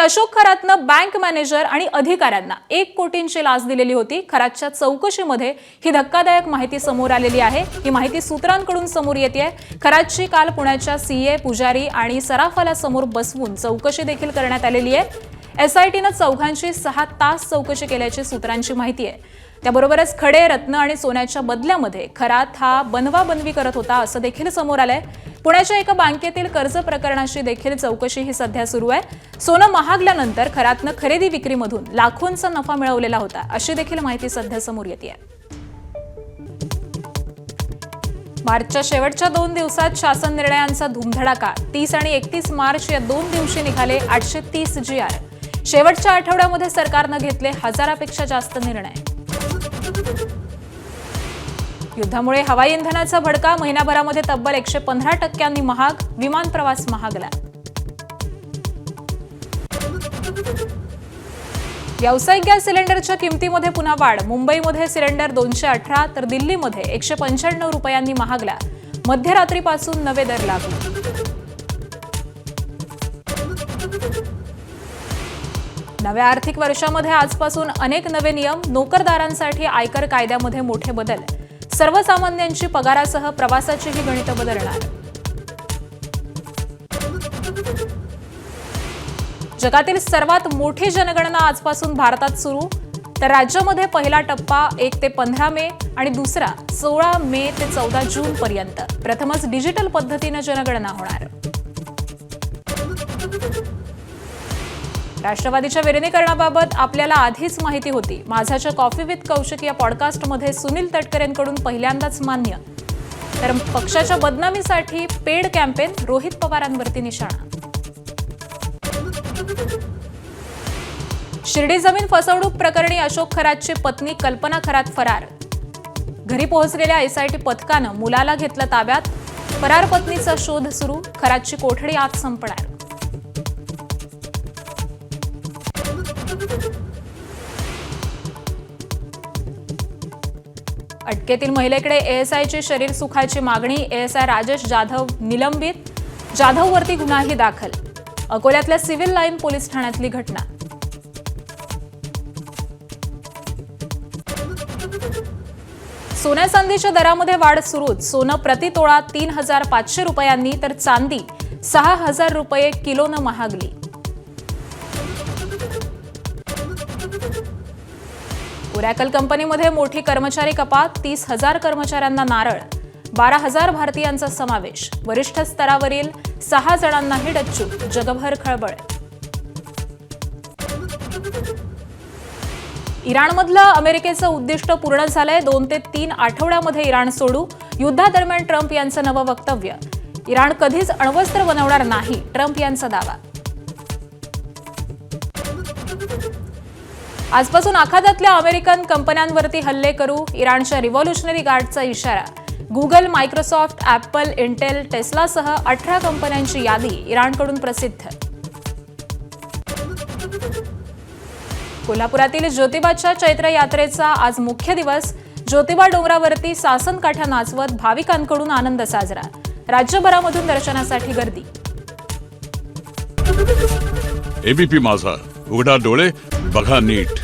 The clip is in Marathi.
अशोक खरातनं बँक मॅनेजर आणि अधिकाऱ्यांना 1 कोटींची लाच दिलेली होती। खरातच्या चौकशीमध्ये ही धक्कादायक माहिती समोर आलेली आहे। ही माहिती सूत्रांकडून समोर येते। खरातची काल पुण्याच्या सीए पुजारी आणि सराफाला समोर बसवून चौकशी देखील करण्यात आलेली आहे। एसआयटीनं चौघांची 6 तास चौकशी केल्याची सूत्रांची माहिती आहे। त्याबरोबरच खडे, रत्न आणि सोन्याच्या बदल्यामध्ये खरात हा बनवा-बनवी करत होता असं देखील समोर आलंय। पुण्याच्या एका बँकेतील कर्ज प्रकरणाची देखील चौकशी ही सध्या सुरू आहे। सोनं महागल्यानंतर खरातनं खरेदी विक्रीमधून लाखोंचा नफा मिळवलेला होता अशी देखील माहिती सध्या समोर येते। मार्चच्या शेवटच्या 2 दिवसात शासन निर्णयांचा धुमधडाका। 30 आणि 31 मार्च या 2 दिवशी निघाले 830 GR। शेवटच्या आठवड्यामध्ये सरकारनं घेतले हजारापेक्षा जास्त निर्णय। युद्धामुळे हवाई इंधनाचा भडका। महिनाभरामध्ये तब्बल 115% महाग। विमान प्रवास महागला। व्यावसायिक गॅस सिलेंडरच्या किमतीमध्ये पुन्हा वाढ। मुंबईमध्ये सिलेंडर 218 तर दिल्लीमध्ये 195 रुपयांनी महागला। मध्यरात्रीपासून नवे दर लागू। नव्या आर्थिक वर्षामध्ये आजपासून अनेक नवे नियम। नोकरदारांसाठी आयकर कायद्यामध्ये मोठे बदल। सर्वसामान्यांची पगारासह प्रवासाचीही गणितं बदलणार। जगातील सर्वात मोठी जनगणना आजपासून भारतात सुरू। तर राज्यामध्ये पहिला टप्पा 1 ते 15 मे आणि दुसरा 16 मे ते 14 जून पर्यंत। प्रथमच डिजिटल पद्धतीने जनगणना होणार। राष्ट्रवादीच्या विलीनीकरणाबाबत आपल्याला आधीच माहिती होती। माझाच्या कॉफी विथ कौशिक या पॉडकास्टमध्ये सुनील तटकरेंकडून पहिल्यांदाच मान्य। तर पक्षाच्या बदनामीसाठी पेड कॅम्पेन। रोहित पवारांवरती निशाणा। शिर्डी जमीन फसवणूक प्रकरणी अशोक खरातची पत्नी कल्पना खरात फरार। घरी पोहोचलेल्या एसआयटी पथकानं मुलाला घेतलं ताब्यात। फरार पत्नीचा शोध सुरू। खरातची कोठडी आज संपणार। अटकेतील महिलेकडे एएसआयची शरीर सुखाची मागणी। एएसआय राजेश जाधव निलंबित। जाधववरती गुन्हाही दाखल। अकोल्यातल्या सिव्हिल लाईन पोलीस ठाण्यातली घटना। सोन्या चांदीच्या दरामध्ये वाढ सुरूच। सोनं प्रति तोळा 3500 रुपयांनी तर चांदी 6000 रुपये किलोनं महागली। ओरॅकल कंपनीमध्ये मोठी कर्मचारी कपात। 30,000 कर्मचाऱ्यांना नारळ। 12,000 भारतीयांचा समावेश। वरिष्ठ स्तरावरील 6 जणांनाही डच्चू। जगभर खळबळ। इराणमधलं अमेरिकेचं उद्दिष्ट पूर्ण झालंय। 2 ते 3 आठवड्यामध्ये इराण सोडू। युद्धादरम्यान ट्रम्प यांचं नवं वक्तव्य। इराण कधीच अण्वस्त्र बनवणार नाही, ट्रम्प यांचा दावा। आजपासून आखातातल्या अमेरिकन कंपन्यांवरती हल्ले करू। इराणच्या रिव्हॉल्युशनरी गार्डचा इशारा। गुगल, मायक्रोसॉफ्ट, ॲपल, इंटेल, टेस्लासह 18 कंपन्यांची यादी इराणकडून प्रसिद्ध। कोल्हापुरातील ज्योतिबाच्या चैत्र यात्रेचा आज मुख्य दिवस। ज्योतिबा डोंगरावरती सासनकाठ्या नाचवत भाविकांकडून आनंद साजरा। राज्यभरामधून दर्शनासाठी गर्दी। एबीपी माझा, उघडा डोळे बघा नीट।